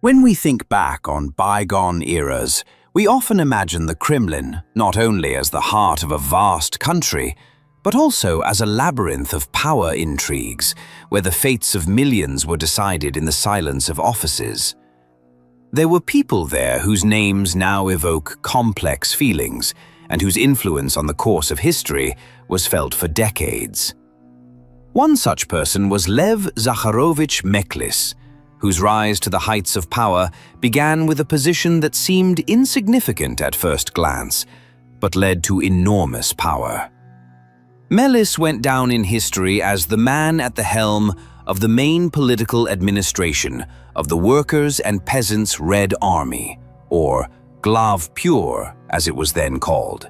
When we think back on bygone eras, we often imagine the Kremlin not only as the heart of a vast country, but also as a labyrinth of power intrigues, where the fates of millions were decided in the silence of offices. There were people there whose names now evoke complex feelings, and whose influence on the course of history was felt for decades. One such person was Lev Mekhlis, whose rise to the heights of power began with a position that seemed insignificant at first glance, but led to enormous power. Mekhlis went down in history as the man at the helm of the main political administration of the Workers' and Peasants' Red Army, or Glav Pur, as it was then called.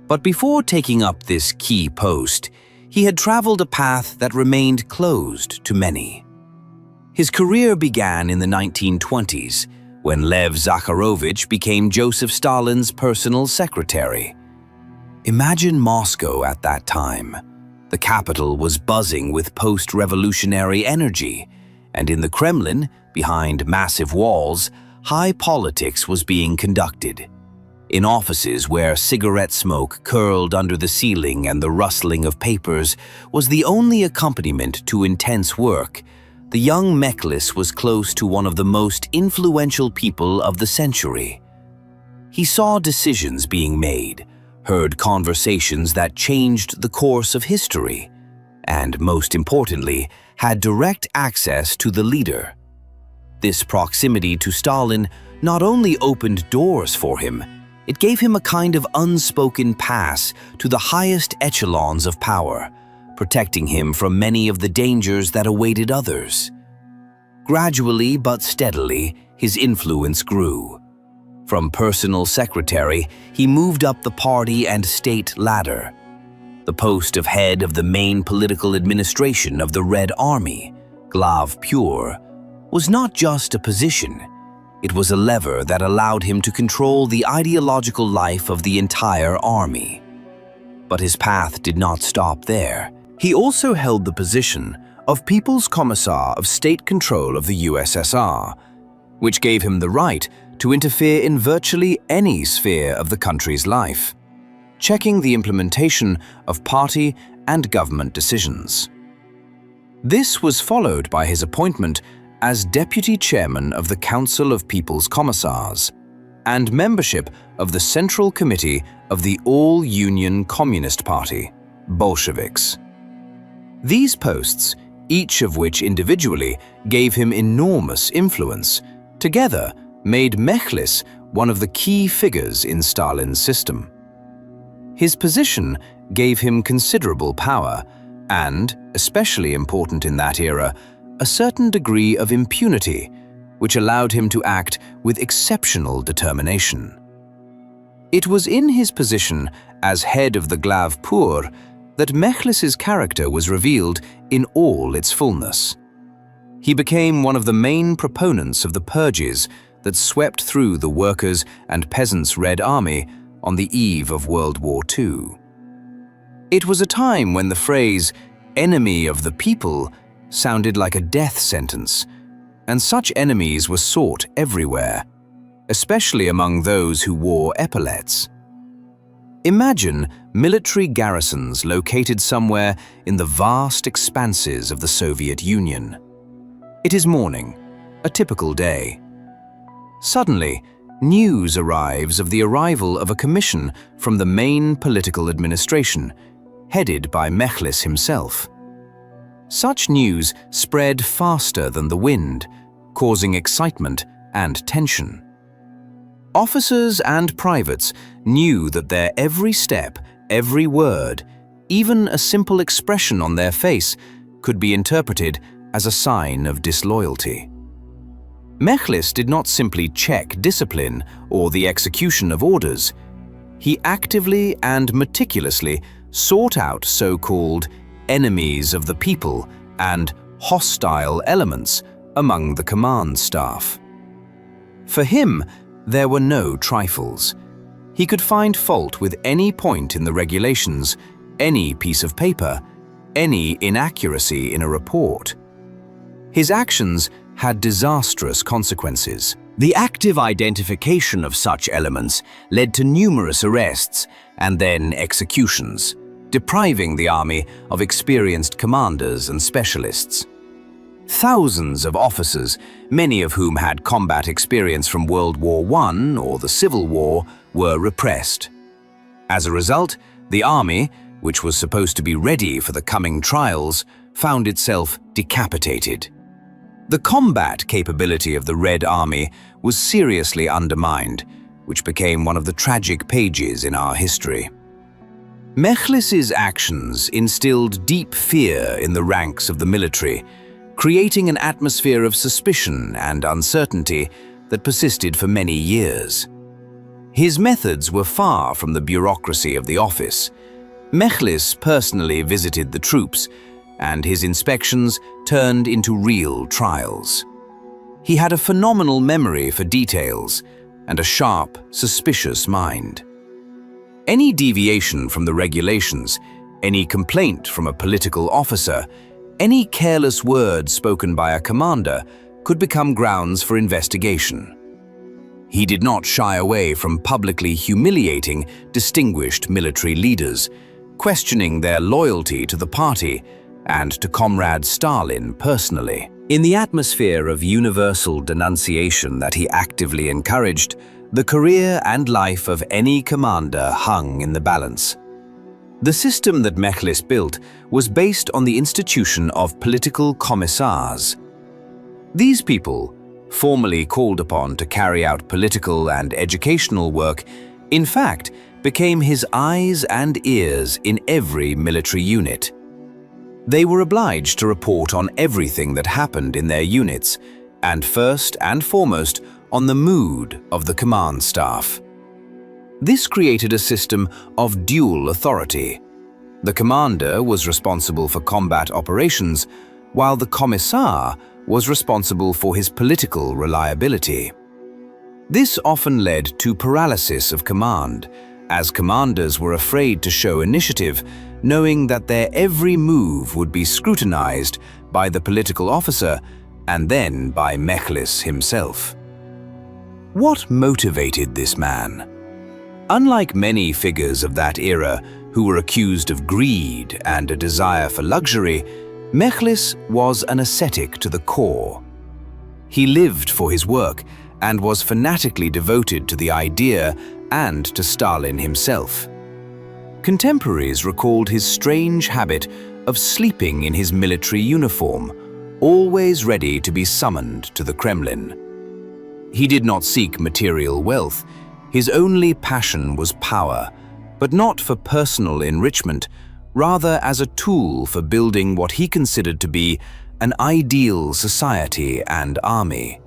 But before taking up this key post, he had traveled a path that remained closed to many. His career began in the 1920s, when Lev became Joseph Stalin's personal secretary. Imagine Moscow at that time. The capital was buzzing with post-revolutionary energy, and in the Kremlin, behind massive walls, high politics was being conducted. In offices where cigarette smoke curled under the ceiling and the rustling of papers was the only accompaniment to intense work, the young Mekhlis was close to one of the most influential people of the century. He saw decisions being made, heard conversations that changed the course of history, and most importantly, had direct access to the leader. This proximity to Stalin not only opened doors for him, it gave him a kind of unspoken pass to the highest echelons of power, protecting him from many of the dangers that awaited others. Gradually but steadily, his influence grew. From personal secretary, he moved up the party and state ladder. The post of head of the main political administration of the Red Army, Glav Pur, was not just a position. It was a lever that allowed him to control the ideological life of the entire army. But his path did not stop there. He also held the position of People's Commissar of State Control of the USSR, which gave him the right to interfere in virtually any sphere of the country's life, checking the implementation of party and government decisions. This was followed by his appointment as Deputy Chairman of the Council of People's Commissars and membership of the Central Committee of the All-Union Communist Party, Bolsheviks. These posts, each of which individually gave him enormous influence, together made Mekhlis one of the key figures in Stalin's system. His position gave him considerable power and, especially important in that era, a certain degree of impunity, which allowed him to act with exceptional determination. It was in his position as head of the Glav Pur that Mekhlis's character was revealed in all its fullness. He became one of the main proponents of the purges that swept through the Workers' and Peasants' Red Army on the eve of World War II. It was a time when the phrase "enemy of the people" sounded like a death sentence, and such enemies were sought everywhere, especially among those who wore epaulets. Imagine military garrisons located somewhere in the vast expanses of the Soviet Union. It is morning, a typical day. Suddenly, news arrives of the arrival of a commission from the main political administration, headed by Mekhlis himself. Such news spread faster than the wind, causing excitement and tension. Officers and privates knew that their every step, every word, even a simple expression on their face, could be interpreted as a sign of disloyalty. Mekhlis did not simply check discipline or the execution of orders. He actively and meticulously sought out so-called enemies of the people and hostile elements among the command staff. For him, there were no trifles. He could find fault with any point in the regulations, any piece of paper, any inaccuracy in a report. His actions had disastrous consequences. The active identification of such elements led to numerous arrests and then executions, depriving the army of experienced commanders and specialists. Thousands of officers, many of whom had combat experience from World War I or the Civil War, were repressed. As a result, the army, which was supposed to be ready for the coming trials, found itself decapitated. The combat capability of the Red Army was seriously undermined, which became one of the tragic pages in our history. Mekhlis's actions instilled deep fear in the ranks of the military, creating an atmosphere of suspicion and uncertainty that persisted for many years. His methods were far from the bureaucracy of the office. Mekhlis personally visited the troops, and his inspections turned into real trials. He had a phenomenal memory for details and a sharp, suspicious mind. Any deviation from the regulations, any complaint from a political officer, any careless word spoken by a commander could become grounds for investigation. He did not shy away from publicly humiliating distinguished military leaders, questioning their loyalty to the party and to Comrade Stalin personally. In the atmosphere of universal denunciation that he actively encouraged, the career and life of any commander hung in the balance. The system that Mekhlis built was based on the institution of political commissars. These people, formally called upon to carry out political and educational work, in fact, became his eyes and ears in every military unit. They were obliged to report on everything that happened in their units, and first and foremost on the mood of the command staff. This created a system of dual authority. The commander was responsible for combat operations, while the commissar was responsible for his political reliability. This often led to paralysis of command, as commanders were afraid to show initiative, knowing that their every move would be scrutinized by the political officer and then by Mekhlis himself. What motivated this man? Unlike many figures of that era who were accused of greed and a desire for luxury, Mekhlis was an ascetic to the core. He lived for his work and was fanatically devoted to the idea and to Stalin himself. Contemporaries recalled his strange habit of sleeping in his military uniform, always ready to be summoned to the Kremlin. He did not seek material wealth. His only passion was power, but not for personal enrichment, rather as a tool for building what he considered to be an ideal society and army.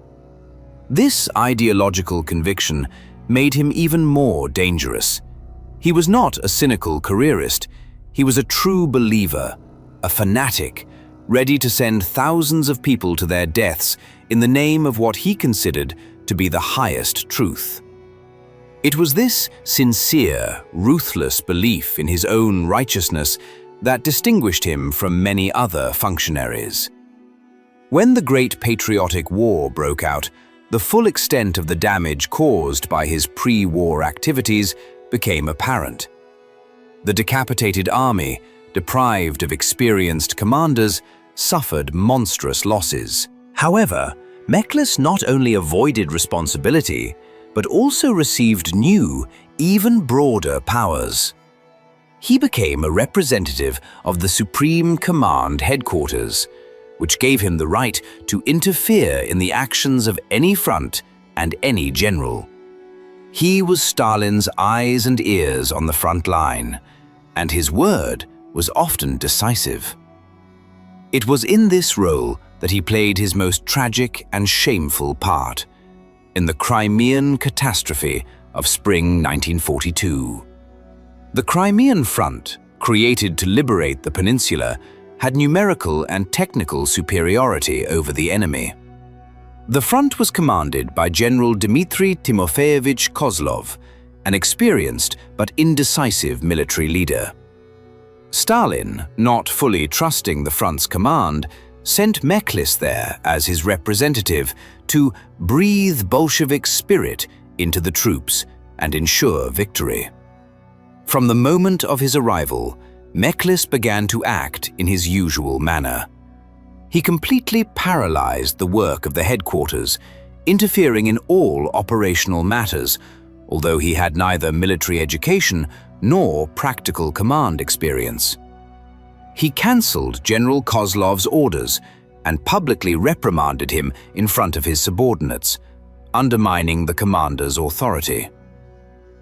This ideological conviction made him even more dangerous. He was not a cynical careerist. He was a true believer, a fanatic, ready to send thousands of people to their deaths in the name of what he considered to be the highest truth. It was this sincere, ruthless belief in his own righteousness that distinguished him from many other functionaries. When the Great Patriotic War broke out, the full extent of the damage caused by his pre-war activities became apparent. The decapitated army, deprived of experienced commanders, suffered monstrous losses. However, Mekhlis not only avoided responsibility, but also received new, even broader powers. He became a representative of the Supreme Command headquarters, which gave him the right to interfere in the actions of any front and any general. He was Stalin's eyes and ears on the front line, and his word was often decisive. It was in this role that he played his most tragic and shameful part, in the Crimean catastrophe of spring 1942. The Crimean front, created to liberate the peninsula, had numerical and technical superiority over the enemy. The front was commanded by General Dmitry Timofeyevich Kozlov, an experienced but indecisive military leader. Stalin, not fully trusting the front's command, sent Mekhlis there as his representative to breathe Bolshevik spirit into the troops and ensure victory. From the moment of his arrival, Mekhlis began to act in his usual manner. He completely paralyzed the work of the headquarters, interfering in all operational matters, although he had neither military education nor practical command experience. He cancelled General Kozlov's orders and publicly reprimanded him in front of his subordinates, undermining the commander's authority.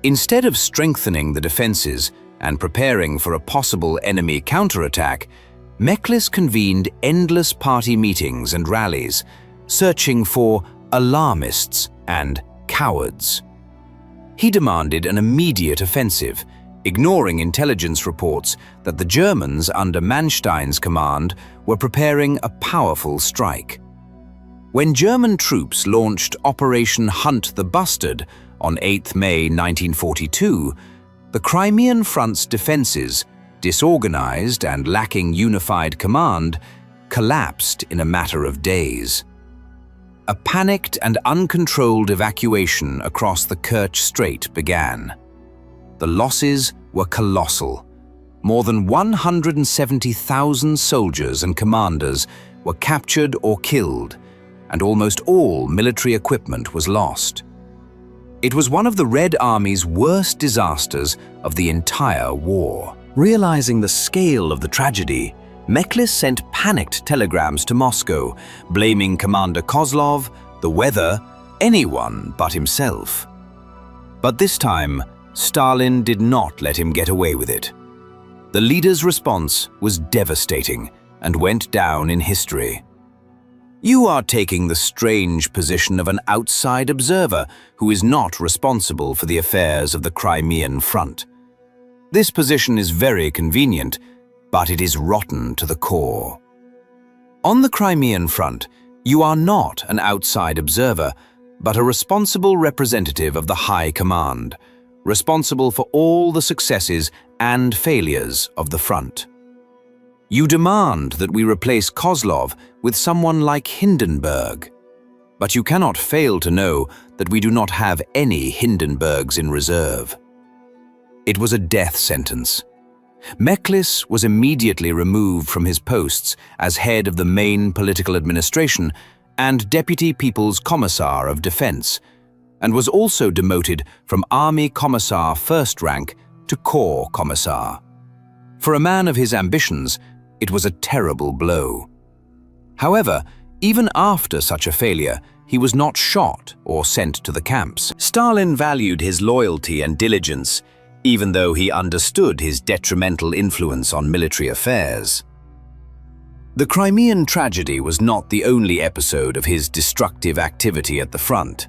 Instead of strengthening the defenses and preparing for a possible enemy counterattack, Mekhlis convened endless party meetings and rallies, searching for alarmists and cowards. He demanded an immediate offensive, ignoring intelligence reports that the Germans under Manstein's command were preparing a powerful strike. When German troops launched Operation Hunt the Bastard on 8 May 1942, the Crimean front's defenses, disorganized and lacking unified command, collapsed in a matter of days. A panicked and uncontrolled evacuation across the Kerch Strait began. The losses were colossal. More than 170,000 soldiers and commanders were captured or killed, and almost all military equipment was lost. It was one of the Red Army's worst disasters of the entire war. Realizing the scale of the tragedy, Mekhlis sent panicked telegrams to Moscow, blaming Commander Kozlov, the weather, anyone but himself. But this time, Stalin did not let him get away with it. The leader's response was devastating and went down in history. "You are taking the strange position of an outside observer who is not responsible for the affairs of the Crimean front. This position is very convenient, but it is rotten to the core. On the Crimean front, you are not an outside observer, but a responsible representative of the High Command, responsible for all the successes and failures of the front. You demand that we replace Kozlov with someone like Hindenburg, but you cannot fail to know that we do not have any Hindenburgs in reserve." It was a death sentence. Mekhlis was immediately removed from his posts as head of the main political administration and Deputy People's Commissar of Defense, and was also demoted from Army Commissar First Rank to Corps Commissar. For a man of his ambitions, it was a terrible blow. However, even after such a failure, he was not shot or sent to the camps. Stalin valued his loyalty and diligence, even though he understood his detrimental influence on military affairs. The Crimean tragedy was not the only episode of his destructive activity at the front.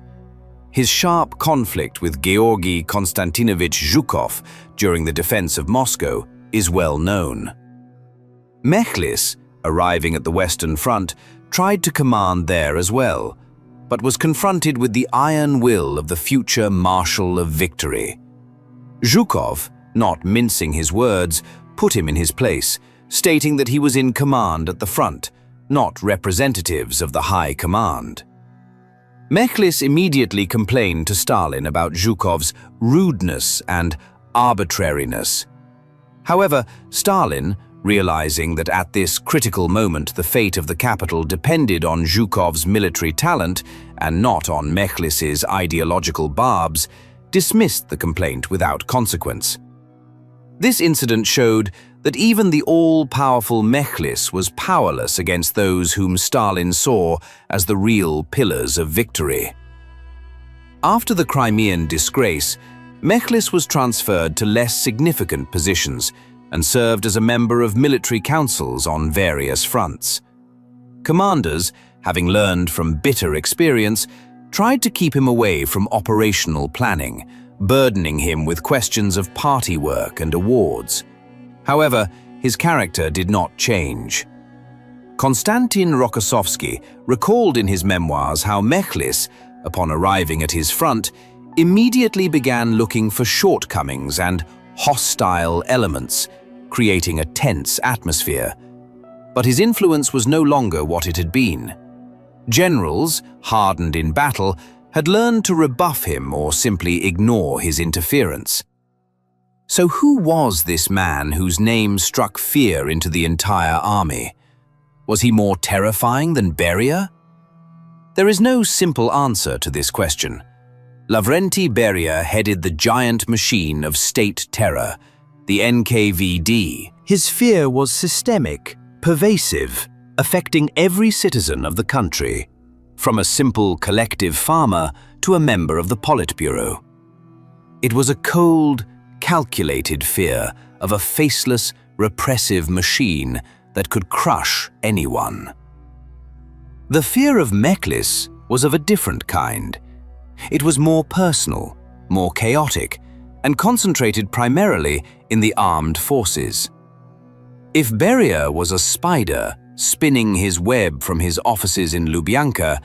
His sharp conflict with Georgy Konstantinovich Zhukov during the defense of Moscow is well known. Mekhlis, arriving at the Western Front, tried to command there as well, but was confronted with the iron will of the future Marshal of Victory. Zhukov, not mincing his words, put him in his place, stating that he was in command at the front, not representatives of the High Command. Mekhlis immediately complained to Stalin about Zhukov's rudeness and arbitrariness. However, Stalin, realizing that at this critical moment the fate of the capital depended on Zhukov's military talent and not on Mekhlis's ideological barbs, dismissed the complaint without consequence. This incident showed that even the all-powerful Mekhlis was powerless against those whom Stalin saw as the real pillars of victory. After the Crimean disgrace, Mekhlis was transferred to less significant positions and served as a member of military councils on various fronts. Commanders, having learned from bitter experience, tried to keep him away from operational planning, burdening him with questions of party work and awards. However, his character did not change. Konstantin Rokossovsky recalled in his memoirs how Mekhlis, upon arriving at his front, immediately began looking for shortcomings and hostile elements, creating a tense atmosphere. but his influence was no longer what it had been. Generals, hardened in battle, had learned to rebuff him or simply ignore his interference. So who was this man whose name struck fear into the entire army? Was he more terrifying than Beria? There is no simple answer to this question. Lavrentiy Beria headed the giant machine of state terror, the NKVD. His fear was systemic, pervasive, affecting every citizen of the country, from a simple collective farmer to a member of the Politburo. It was a cold, calculated fear of a faceless, repressive machine that could crush anyone. The fear of Mekhlis was of a different kind. It was more personal, more chaotic, and concentrated primarily in the armed forces. If Beria was a spider spinning his web from his offices in Lubyanka,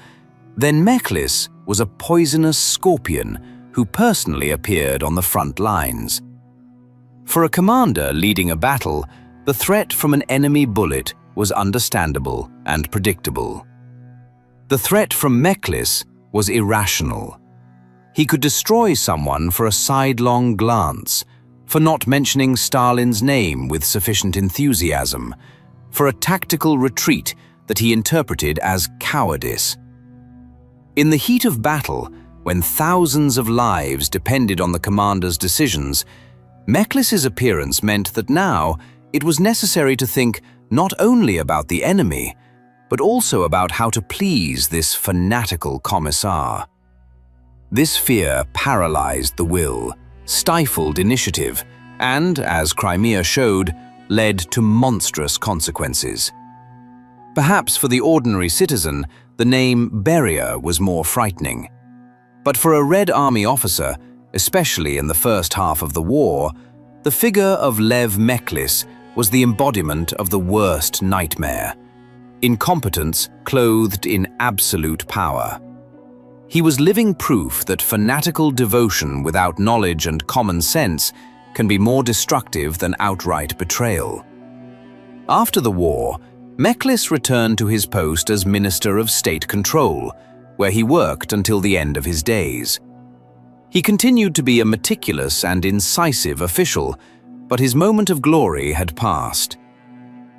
then Mekhlis was a poisonous scorpion who personally appeared on the front lines. For a commander leading a battle, the threat from an enemy bullet was understandable and predictable. The threat from Mekhlis was irrational. He could destroy someone for a sidelong glance, for not mentioning Stalin's name with sufficient enthusiasm, for a tactical retreat that he interpreted as cowardice. In the heat of battle, when thousands of lives depended on the commander's decisions, Mekhlis's appearance meant that now it was necessary to think not only about the enemy, but also about how to please this fanatical commissar. This fear paralyzed the will, stifled initiative, and, as Crimea showed, led to monstrous consequences. Perhaps for the ordinary citizen, the name Beria was more frightening. But for a Red Army officer, especially in the first half of the war, the figure of Lev Mekhlis was the embodiment of the worst nightmare: incompetence clothed in absolute power. He was living proof that fanatical devotion without knowledge and common sense can be more destructive than outright betrayal. After the war, Mekhlis returned to his post as Minister of State Control, where he worked until the end of his days. He continued to be a meticulous and incisive official, but his moment of glory had passed.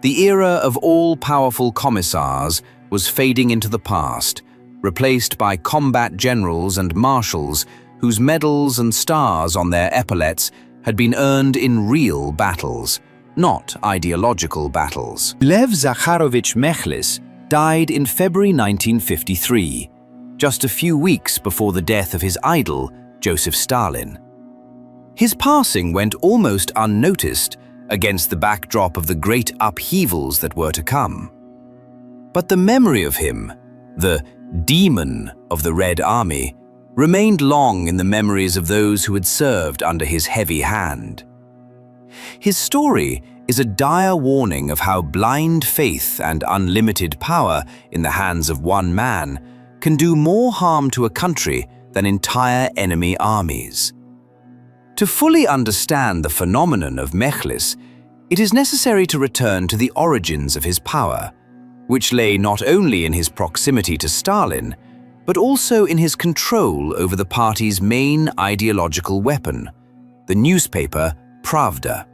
The era of all-powerful commissars was fading into the past, replaced by combat generals and marshals whose medals and stars on their epaulets had been earned in real battles, not ideological battles. Lev Zakharovich Mekhlis died in February 1953, just a few weeks before the death of his idol, Joseph Stalin. His passing went almost unnoticed against the backdrop of the great upheavals that were to come. But the memory of him, the demon of the Red Army, remained long in the memories of those who had served under his heavy hand. His story is a dire warning of how blind faith and unlimited power in the hands of one man can do more harm to a country than entire enemy armies. To fully understand the phenomenon of Mekhlis, it is necessary to return to the origins of his power, which lay not only in his proximity to Stalin, but also in his control over the party's main ideological weapon, the newspaper Pravda.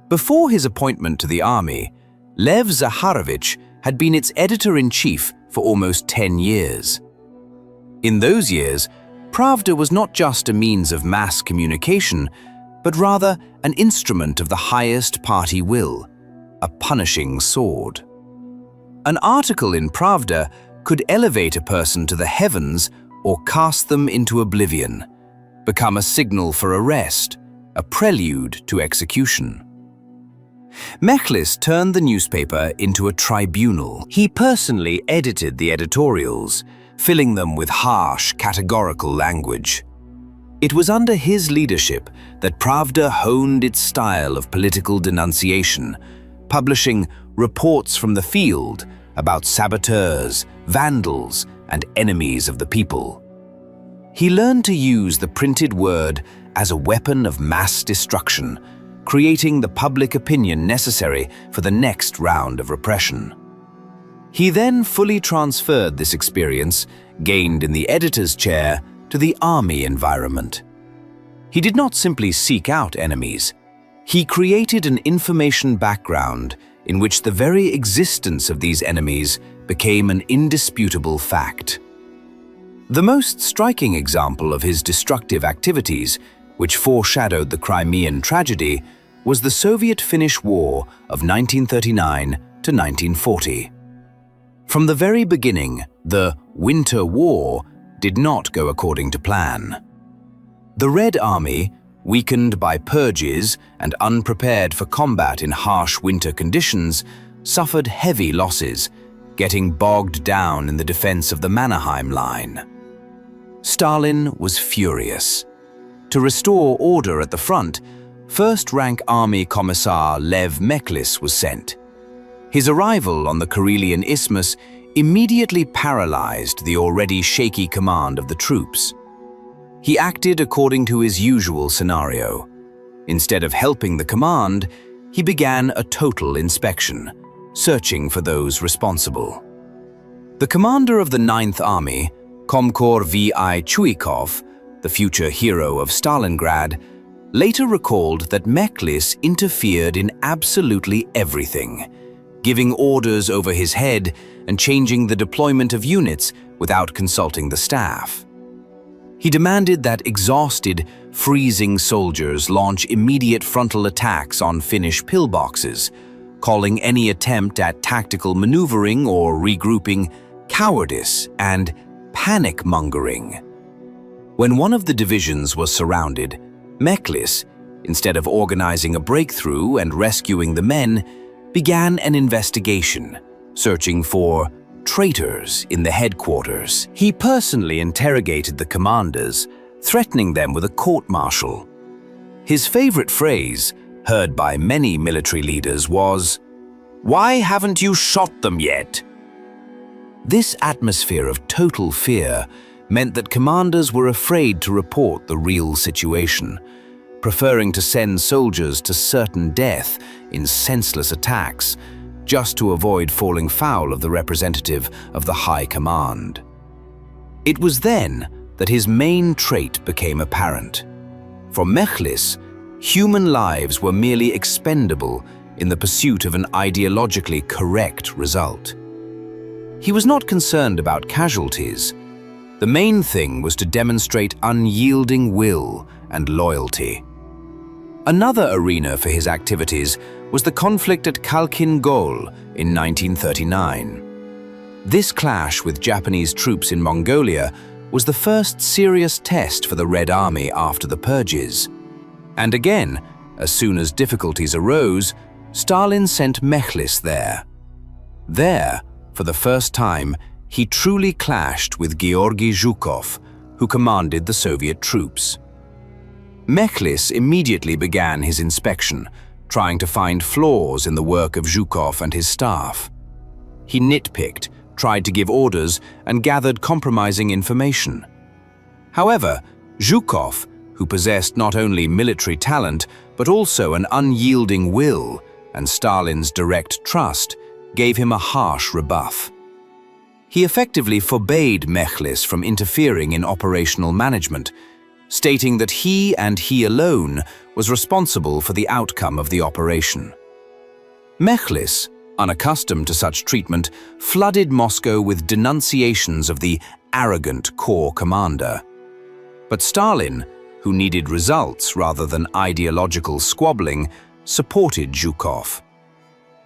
Before his appointment to the army, Lev Zakharovich had been its editor-in-chief for almost 10 years. In those years, Pravda was not just a means of mass communication, but rather an instrument of the highest party will, a punishing sword. An article in Pravda could elevate a person to the heavens or cast them into oblivion, become a signal for arrest, a prelude to execution. Mekhlis turned the newspaper into a tribunal. He personally edited the editorials, filling them with harsh, categorical language. It was under his leadership that Pravda honed its style of political denunciation, publishing reports from the field about saboteurs, vandals, and enemies of the people. He learned to use the printed word as a weapon of mass destruction, creating the public opinion necessary for the next round of repression. He then fully transferred this experience, gained in the editor's chair, to the army environment. He did not simply seek out enemies. He created an information background in which the very existence of these enemies became an indisputable fact. The most striking example of his destructive activities, which foreshadowed the Crimean tragedy, was the Soviet-Finnish War of 1939 to 1940. From the very beginning, the Winter War did not go according to plan. The Red Army, weakened by purges and unprepared for combat in harsh winter conditions, suffered heavy losses, getting bogged down in the defense of the Mannerheim Line. Stalin was furious. To restore order at the front, first-rank army commissar Lev Mekhlis was sent. His arrival on the Karelian Isthmus immediately paralyzed the already shaky command of the troops. He acted according to his usual scenario. Instead of helping the command, he began a total inspection, searching for those responsible. The commander of the 9th Army, Komkor V.I. Zhukov, the future hero of Stalingrad, later recalled that Mekhlis interfered in absolutely everything, giving orders over his head and changing the deployment of units without consulting the staff. He demanded that exhausted, freezing soldiers launch immediate frontal attacks on Finnish pillboxes, calling any attempt at tactical maneuvering or regrouping cowardice and panic-mongering. When one of the divisions was surrounded, Mekhlis, instead of organizing a breakthrough and rescuing the men, began an investigation, searching for traitors in the headquarters. He personally interrogated the commanders, threatening them with a court-martial. His favorite phrase, heard by many military leaders, was, "Why haven't you shot them yet?" This atmosphere of total fear meant that commanders were afraid to report the real situation, preferring to send soldiers to certain death in senseless attacks, just to avoid falling foul of the representative of the high command. It was then that his main trait became apparent. For Mekhlis, human lives were merely expendable in the pursuit of an ideologically correct result. He was not concerned about casualties. The main thing was to demonstrate unyielding will and loyalty. Another arena for his activities was the conflict at Khalkhin Gol in 1939. This clash with Japanese troops in Mongolia was the first serious test for the Red Army after the purges. And again, as soon as difficulties arose, Stalin sent Mekhlis there. There, for the first time, he truly clashed with Georgy Zhukov, who commanded the Soviet troops. Mekhlis immediately began his inspection, trying to find flaws in the work of Zhukov and his staff. He nitpicked, tried to give orders, and gathered compromising information. However, Zhukov, who possessed not only military talent but also an unyielding will and Stalin's direct trust, gave him a harsh rebuff. He effectively forbade Mekhlis from interfering in operational management, stating that he and he alone was responsible for the outcome of the operation. Mekhlis, unaccustomed to such treatment, flooded Moscow with denunciations of the arrogant corps commander. But Stalin, who needed results rather than ideological squabbling, supported Zhukov.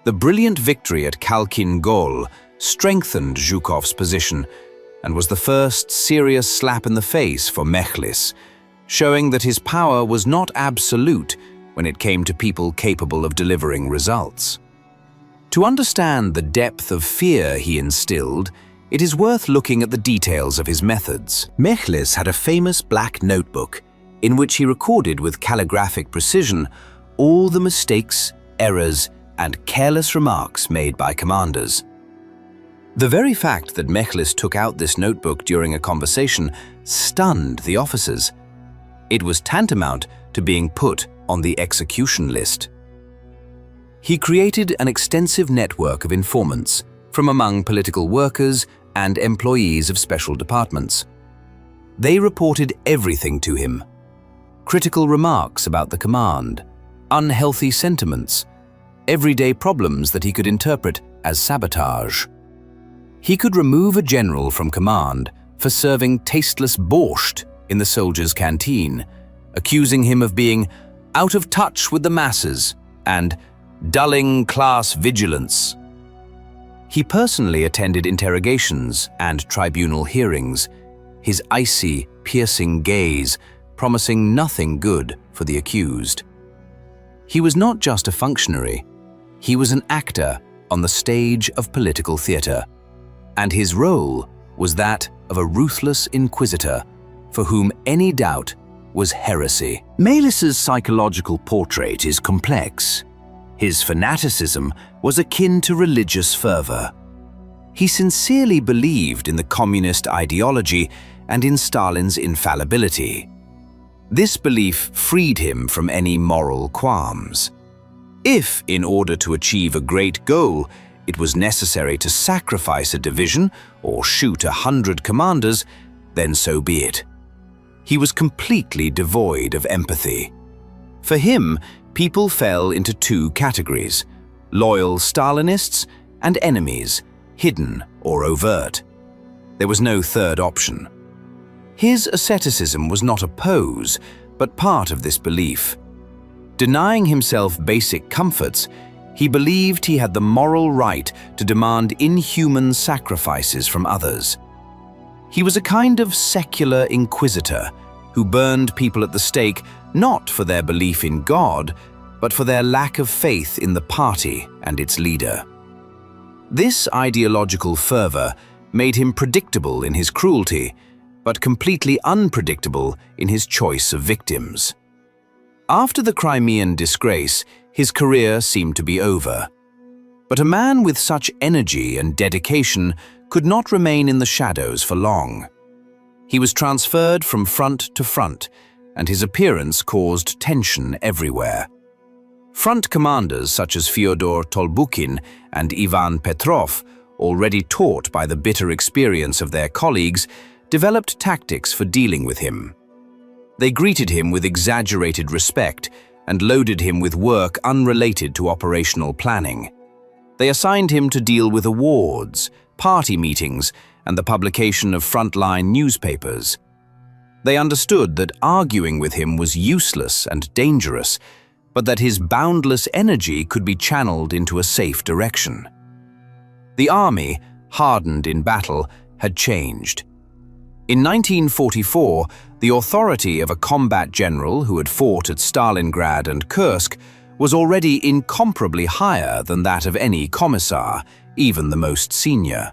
The brilliant victory at Khalkhin Gol strengthened Zhukov's position and was the first serious slap in the face for Mekhlis, showing that his power was not absolute when it came to people capable of delivering results. To understand the depth of fear he instilled, it is worth looking at the details of his methods. Mekhlis had a famous black notebook in which he recorded with calligraphic precision all the mistakes, errors, and careless remarks made by commanders. The very fact that Mekhlis took out this notebook during a conversation stunned the officers. It was tantamount to being put on the execution list. He created an extensive network of informants from among political workers and employees of special departments. They reported everything to him: critical remarks about the command, unhealthy sentiments, everyday problems that he could interpret as sabotage. He could remove a general from command for serving tasteless borscht in the soldiers' canteen, accusing him of being out of touch with the masses and dulling class vigilance. He personally attended interrogations and tribunal hearings, his icy, piercing gaze promising nothing good for the accused. He was not just a functionary, he was an actor on the stage of political theatre, and his role was that of a ruthless inquisitor for whom any doubt was heresy. Mekhlis's psychological portrait is complex. His fanaticism was akin to religious fervor. He sincerely believed in the communist ideology and in Stalin's infallibility. This belief freed him from any moral qualms. If, in order to achieve a great goal, it was necessary to sacrifice a division or shoot 100 commanders, then so be it. He was completely devoid of empathy. For him, people fell into two categories: loyal Stalinists and enemies, hidden or overt. There was no third option. His asceticism was not a pose, but part of this belief. Denying himself basic comforts, he believed he had the moral right to demand inhuman sacrifices from others. He was a kind of secular inquisitor who burned people at the stake not for their belief in God, but for their lack of faith in the party and its leader. This ideological fervor made him predictable in his cruelty, but completely unpredictable in his choice of victims. After the Crimean disgrace, his career seemed to be over. But a man with such energy and dedication could not remain in the shadows for long. He was transferred from front to front, and his appearance caused tension everywhere. Front commanders such as Fyodor Tolbukhin and Ivan Petrov, already taught by the bitter experience of their colleagues, developed tactics for dealing with him. They greeted him with exaggerated respect and loaded him with work unrelated to operational planning. They assigned him to deal with awards, party meetings, and the publication of Frontline newspapers. They understood that arguing with him was useless and dangerous, but that his boundless energy could be channeled into a safe direction. The army, hardened in battle, had changed. In 1944, the authority of a combat general who had fought at Stalingrad and Kursk was already incomparably higher than that of any commissar, even the most senior.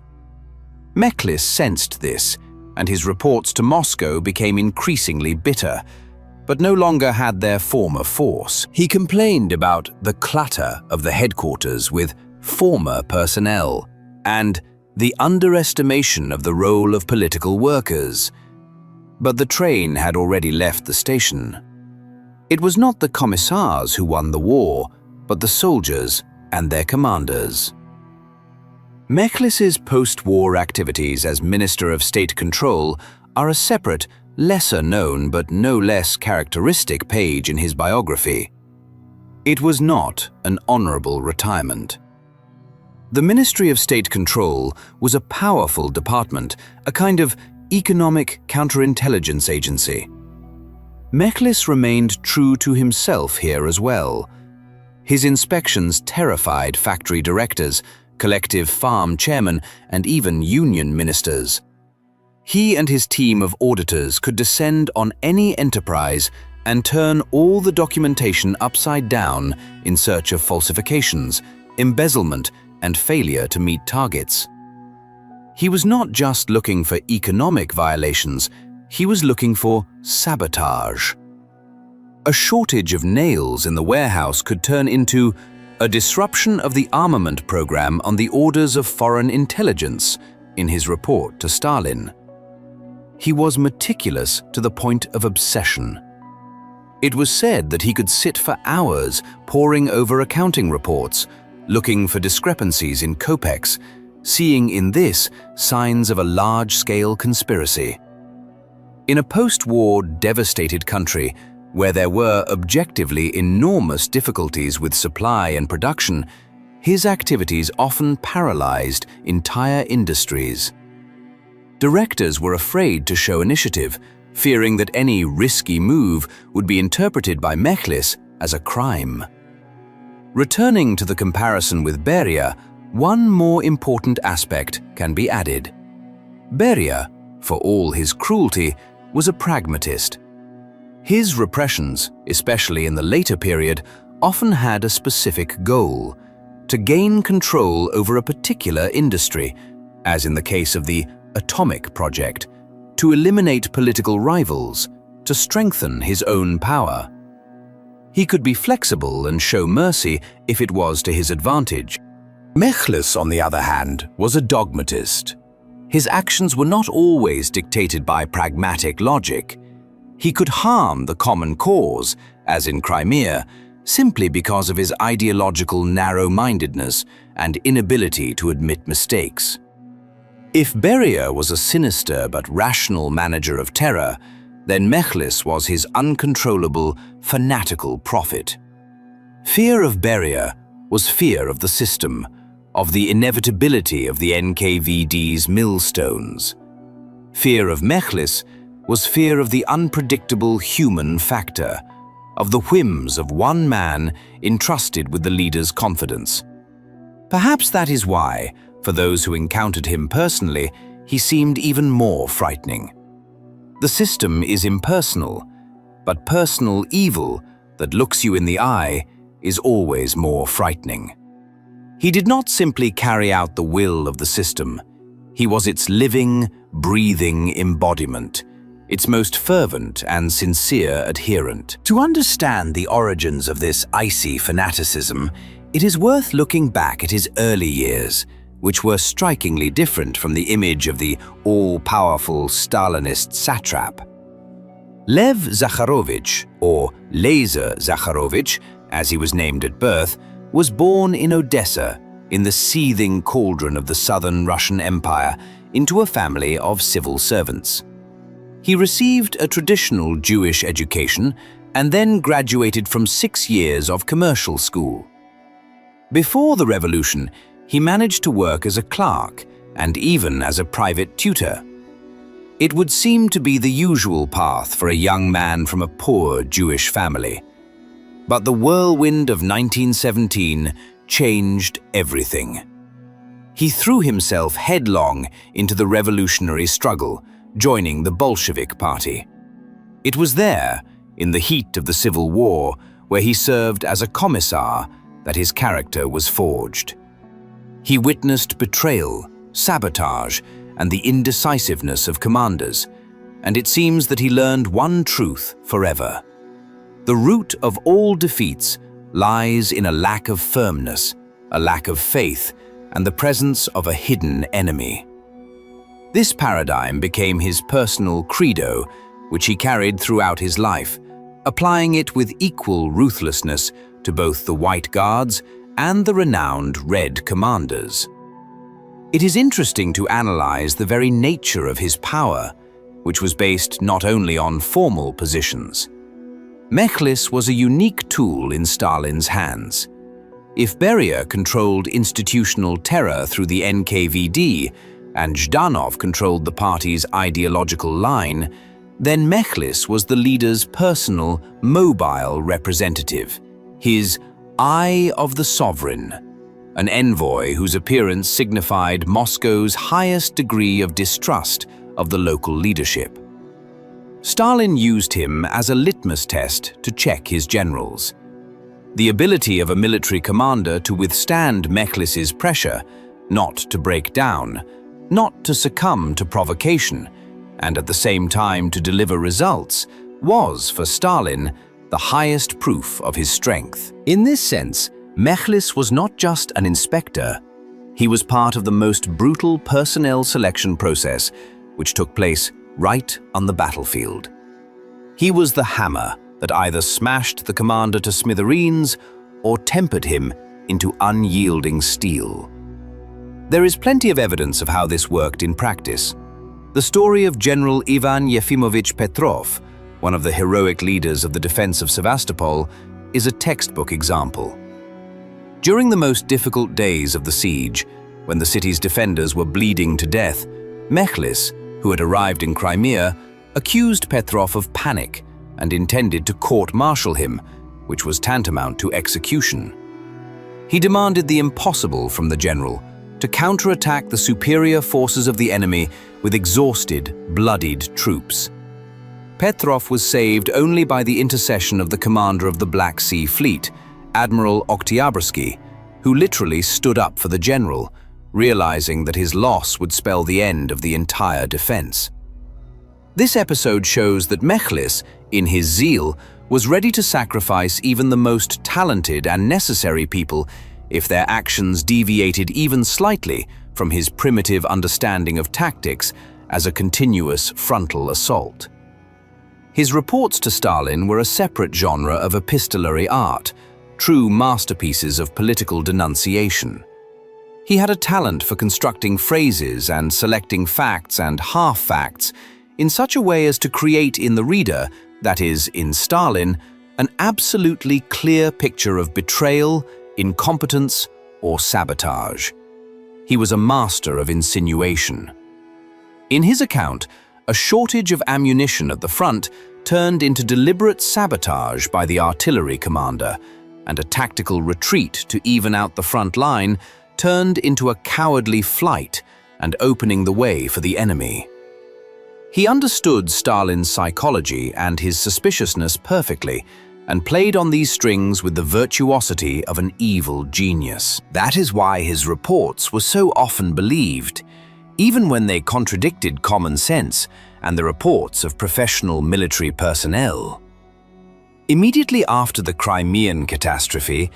Mekhlis sensed this, and his reports to Moscow became increasingly bitter, but no longer had their former force. He complained about the clutter of the headquarters with former personnel and the underestimation of the role of political workers. But the train had already left the station. It was not the commissars who won the war, but the soldiers and their commanders. Mekhlis's post-war activities as Minister of State Control are a separate, lesser-known but no less characteristic page in his biography. It was not an honorable retirement. The Ministry of State Control was a powerful department, a kind of economic counterintelligence agency. Mekhlis remained true to himself here as well. His inspections terrified factory directors, collective farm chairmen, and even union ministers. He and his team of auditors could descend on any enterprise and turn all the documentation upside down in search of falsifications, embezzlement, and failure to meet targets. He was not just looking for economic violations, he was looking for sabotage. A shortage of nails in the warehouse could turn into a disruption of the armament program on the orders of foreign intelligence, in his report to Stalin. He was meticulous to the point of obsession. It was said that he could sit for hours poring over accounting reports, looking for discrepancies in kopecks, seeing in this signs of a large-scale conspiracy. In a post-war devastated country, where there were objectively enormous difficulties with supply and production, his activities often paralyzed entire industries. Directors were afraid to show initiative, fearing that any risky move would be interpreted by Mekhlis as a crime. Returning to the comparison with Beria, one more important aspect can be added. Beria, for all his cruelty, was a pragmatist. His repressions, especially in the later period, often had a specific goal: to gain control over a particular industry, as in the case of the atomic project, to eliminate political rivals, to strengthen his own power. He could be flexible and show mercy if it was to his advantage. Mekhlis, on the other hand, was a dogmatist. His actions were not always dictated by pragmatic logic. He could harm the common cause, as in Crimea, simply because of his ideological narrow-mindedness and inability to admit mistakes. If Beria was a sinister but rational manager of terror, then Mekhlis was his uncontrollable, fanatical prophet. Fear of Beria was fear of the system, of the inevitability of the NKVD's millstones. Fear of Mekhlis was fear of the unpredictable human factor, of the whims of one man entrusted with the leader's confidence. Perhaps that is why, for those who encountered him personally, he seemed even more frightening. The system is impersonal, but personal evil that looks you in the eye is always more frightening. He did not simply carry out the will of the system. He was its living, breathing embodiment, its most fervent and sincere adherent. To understand the origins of this icy fanaticism, it is worth looking back at his early years, which were strikingly different from the image of the all-powerful Stalinist satrap. Lev Zakharovich, or Laser Zakharovich, as he was named at birth, was born in Odessa, in the seething cauldron of the southern Russian Empire, into a family of civil servants. He received a traditional Jewish education and then graduated from 6 years of commercial school. Before the revolution, he managed to work as a clerk and even as a private tutor. It would seem to be the usual path for a young man from a poor Jewish family. But the whirlwind of 1917 changed everything. He threw himself headlong into the revolutionary struggle, joining the Bolshevik Party. It was there, in the heat of the Civil War, where he served as a commissar, that his character was forged. He witnessed betrayal, sabotage, and the indecisiveness of commanders, and it seems that he learned one truth forever. The root of all defeats lies in a lack of firmness, a lack of faith, and the presence of a hidden enemy. This paradigm became his personal credo, which he carried throughout his life, applying it with equal ruthlessness to both the White Guards and the renowned Red commanders. It is interesting to analyze the very nature of his power, which was based not only on formal positions. Mekhlis was a unique tool in Stalin's hands. If Beria controlled institutional terror through the NKVD and Zhdanov controlled the party's ideological line, then Mekhlis was the leader's personal, mobile representative, his Eye of the Sovereign, an envoy whose appearance signified Moscow's highest degree of distrust of the local leadership. Stalin used him as a litmus test to check his generals. The ability of a military commander to withstand Mekhlis's pressure, not to break down, not to succumb to provocation, and at the same time to deliver results, was, for Stalin, the highest proof of his strength. In this sense, Mekhlis was not just an inspector. He was part of the most brutal personnel selection process, which took place right on the battlefield. He was the hammer, that either smashed the commander to smithereens or tempered him into unyielding steel. There is plenty of evidence of how this worked in practice. The story of General Ivan Yefimovich Petrov, one of the heroic leaders of the defense of Sevastopol, is a textbook example. During the most difficult days of the siege, when the city's defenders were bleeding to death, Mekhlis, who had arrived in Crimea, accused Petrov of panic and intended to court-martial him, which was tantamount to execution. He demanded the impossible from the general, to counterattack the superior forces of the enemy with exhausted, bloodied troops. Petrov was saved only by the intercession of the commander of the Black Sea Fleet, Admiral Oktyabrski, who literally stood up for the general, realizing that his loss would spell the end of the entire defense. This episode shows that Mekhlis, in his zeal, was ready to sacrifice even the most talented and necessary people if their actions deviated even slightly from his primitive understanding of tactics as a continuous frontal assault. His reports to Stalin were a separate genre of epistolary art, true masterpieces of political denunciation. He had a talent for constructing phrases and selecting facts and half-facts in such a way as to create in the reader, that is, in Stalin, an absolutely clear picture of betrayal, incompetence, or sabotage. He was a master of insinuation. In his account, a shortage of ammunition at the front turned into deliberate sabotage by the artillery commander, and a tactical retreat to even out the front line turned into a cowardly flight and opening the way for the enemy. He understood Stalin's psychology and his suspiciousness perfectly, and played on these strings with the virtuosity of an evil genius. That is why his reports were so often believed, even when they contradicted common sense and the reports of professional military personnel. Immediately after the Crimean catastrophe,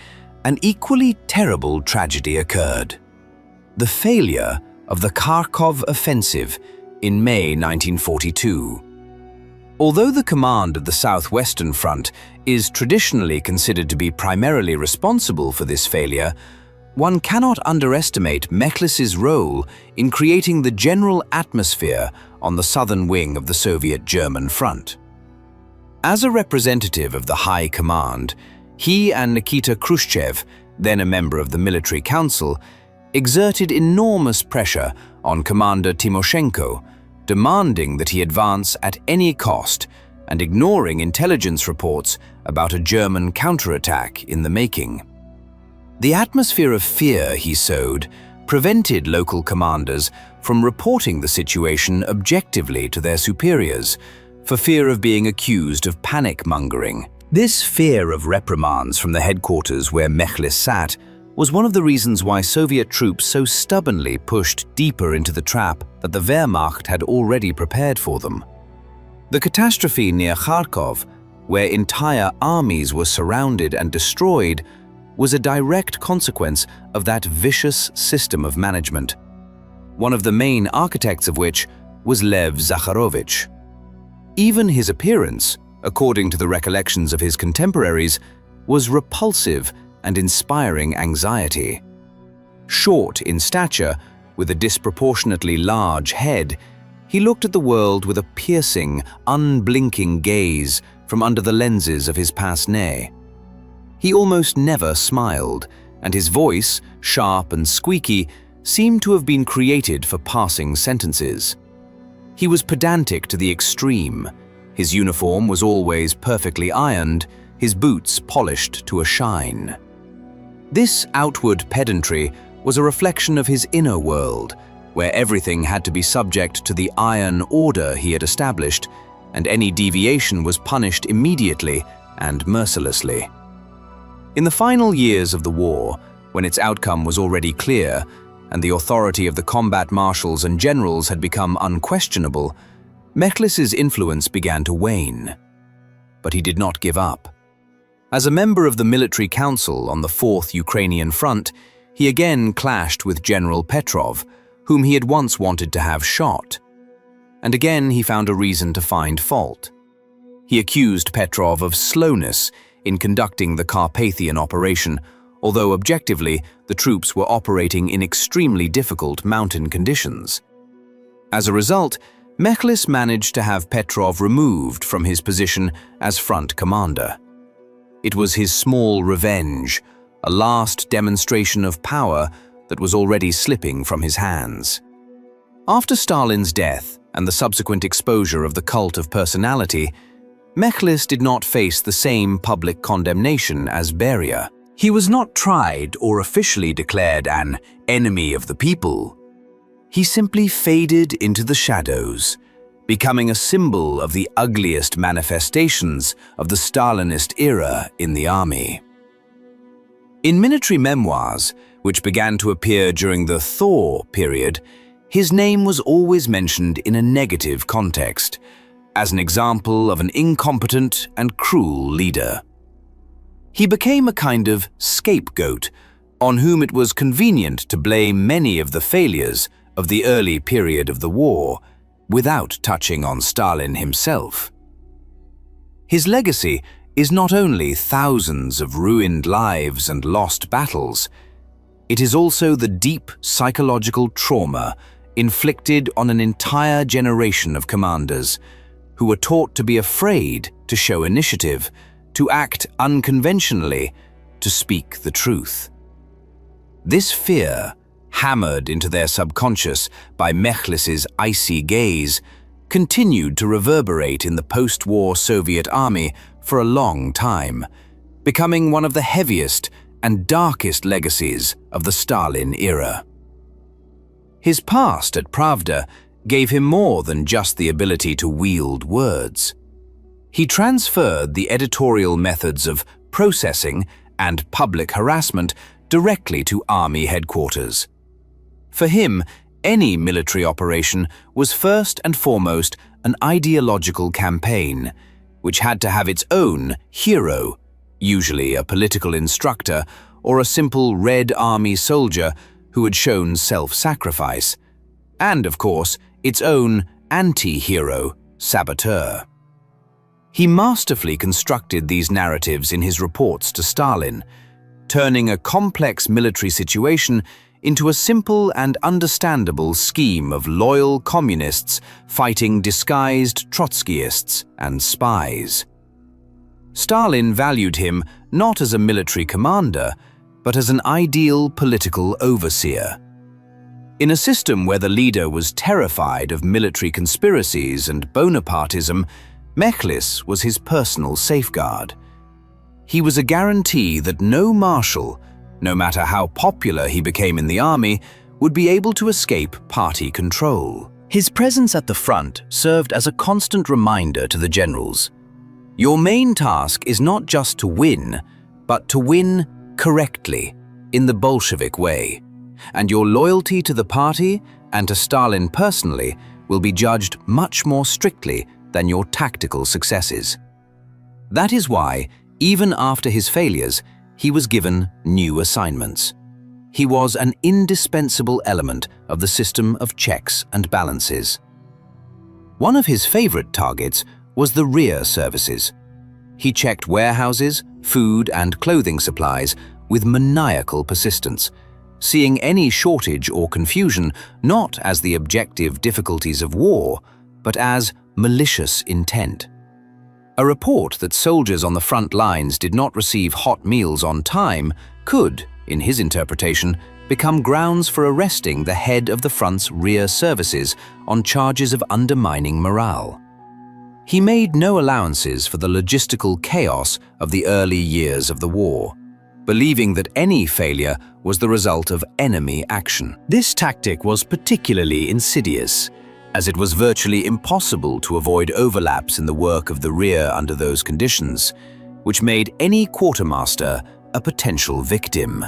an equally terrible tragedy occurred: the failure of the Kharkov offensive in May 1942. Although the command of the Southwestern Front is traditionally considered to be primarily responsible for this failure, one cannot underestimate Mekhlis's role in creating the general atmosphere on the southern wing of the Soviet-German front. As a representative of the High Command, he and Nikita Khrushchev, then a member of the Military Council, exerted enormous pressure on Commander Timoshenko, demanding that he advance at any cost and ignoring intelligence reports about a German counterattack in the making. The atmosphere of fear he sowed prevented local commanders from reporting the situation objectively to their superiors, for fear of being accused of panic-mongering. This fear of reprimands from the headquarters where Mekhlis sat was one of the reasons why Soviet troops so stubbornly pushed deeper into the trap that the Wehrmacht had already prepared for them. The catastrophe near Kharkov, where entire armies were surrounded and destroyed, was a direct consequence of that vicious system of management, one of the main architects of which was Lev Zakharovich. Even his appearance, according to the recollections of his contemporaries, was repulsive and inspiring anxiety. Short in stature, with a disproportionately large head, he looked at the world with a piercing, unblinking gaze from under the lenses of his pince-nez. He almost never smiled, and his voice, sharp and squeaky, seemed to have been created for passing sentences. He was pedantic to the extreme. His uniform was always perfectly ironed, his boots polished to a shine. This outward pedantry was a reflection of his inner world, where everything had to be subject to the iron order he had established, and any deviation was punished immediately and mercilessly. In the final years of the war, when its outcome was already clear, and the authority of the combat marshals and generals had become unquestionable, Mekhlis's influence began to wane. But he did not give up. As a member of the Military Council on the 4th Ukrainian Front, he again clashed with General Petrov, whom he had once wanted to have shot. And again he found a reason to find fault. He accused Petrov of slowness in conducting the Carpathian operation, although objectively the troops were operating in extremely difficult mountain conditions. As a result, Mekhlis managed to have Petrov removed from his position as front commander. It was his small revenge, a last demonstration of power that was already slipping from his hands. After Stalin's death and the subsequent exposure of the cult of personality, Mekhlis did not face the same public condemnation as Beria. He was not tried or officially declared an enemy of the people. He simply faded into the shadows, becoming a symbol of the ugliest manifestations of the Stalinist era in the army. In military memoirs, which began to appear during the Thaw period, his name was always mentioned in a negative context, as an example of an incompetent and cruel leader. He became a kind of scapegoat on whom it was convenient to blame many of the failures of the early period of the war, without touching on Stalin himself. His legacy is not only thousands of ruined lives and lost battles, it is also the deep psychological trauma inflicted on an entire generation of commanders who were taught to be afraid to show initiative, to act unconventionally, to speak the truth. This fear, hammered into their subconscious by Mekhlis's icy gaze, continued to reverberate in the post-war Soviet army for a long time, becoming one of the heaviest and darkest legacies of the Stalin era. His past at Pravda gave him more than just the ability to wield words. He transferred the editorial methods of processing and public harassment directly to army headquarters. For him, any military operation was first and foremost an ideological campaign, which had to have its own hero, usually a political instructor or a simple Red Army soldier who had shown self-sacrifice, and, of course, its own anti-hero, saboteur. He masterfully constructed these narratives in his reports to Stalin, turning a complex military situation into a simple and understandable scheme of loyal communists fighting disguised Trotskyists and spies. Stalin valued him not as a military commander, but as an ideal political overseer. In a system where the leader was terrified of military conspiracies and Bonapartism, Mekhlis was his personal safeguard. He was a guarantee that no marshal, no matter how popular he became in the army, would be able to escape party control. His presence at the front served as a constant reminder to the generals. Your main task is not just to win, but to win correctly, in the Bolshevik way. And your loyalty to the party and to Stalin personally will be judged much more strictly than your tactical successes. That is why, even after his failures, he was given new assignments. He was an indispensable element of the system of checks and balances. One of his favorite targets was the rear services. He checked warehouses, food and clothing supplies with maniacal persistence, seeing any shortage or confusion not as the objective difficulties of war, but as malicious intent. A report that soldiers on the front lines did not receive hot meals on time could, in his interpretation, become grounds for arresting the head of the front's rear services on charges of undermining morale. He made no allowances for the logistical chaos of the early years of the war, believing that any failure was the result of enemy action. This tactic was particularly insidious, as it was virtually impossible to avoid overlaps in the work of the rear under those conditions, which made any quartermaster a potential victim.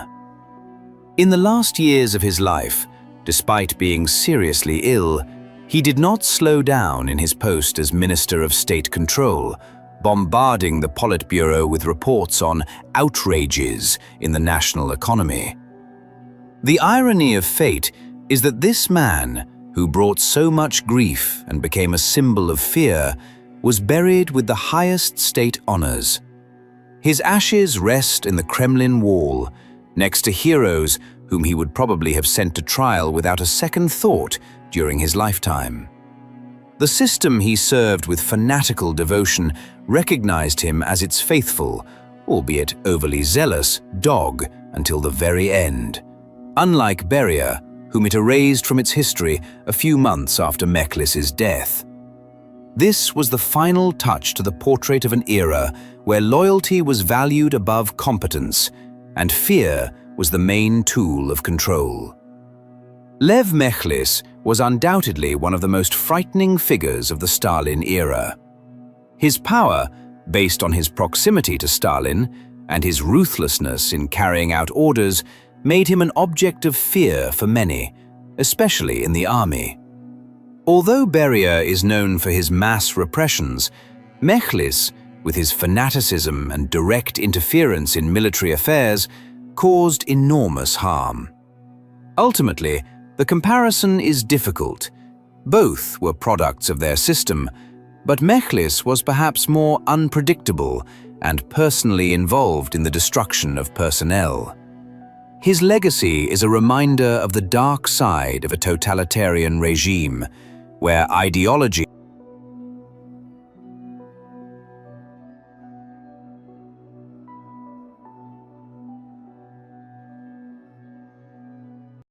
In the last years of his life, despite being seriously ill, he did not slow down in his post as Minister of State Control, bombarding the Politburo with reports on outrages in the national economy. The irony of fate is that this man, who brought so much grief and became a symbol of fear, was buried with the highest state honors. His ashes rest in the Kremlin wall, next to heroes whom he would probably have sent to trial without a second thought during his lifetime. The system he served with fanatical devotion recognized him as its faithful, albeit overly zealous, dog until the very end. Unlike Beria, whom it erased from its history a few months after Mekhlis's death. This was the final touch to the portrait of an era where loyalty was valued above competence, and fear was the main tool of control. Lev Mekhlis was undoubtedly one of the most frightening figures of the Stalin era. His power, based on his proximity to Stalin and his ruthlessness in carrying out orders, made him an object of fear for many, especially in the army. Although Beria is known for his mass repressions, Mekhlis, with his fanaticism and direct interference in military affairs, caused enormous harm. Ultimately, the comparison is difficult. Both were products of their system, but Mekhlis was perhaps more unpredictable and personally involved in the destruction of personnel. His legacy is a reminder of the dark side of a totalitarian regime, where ideology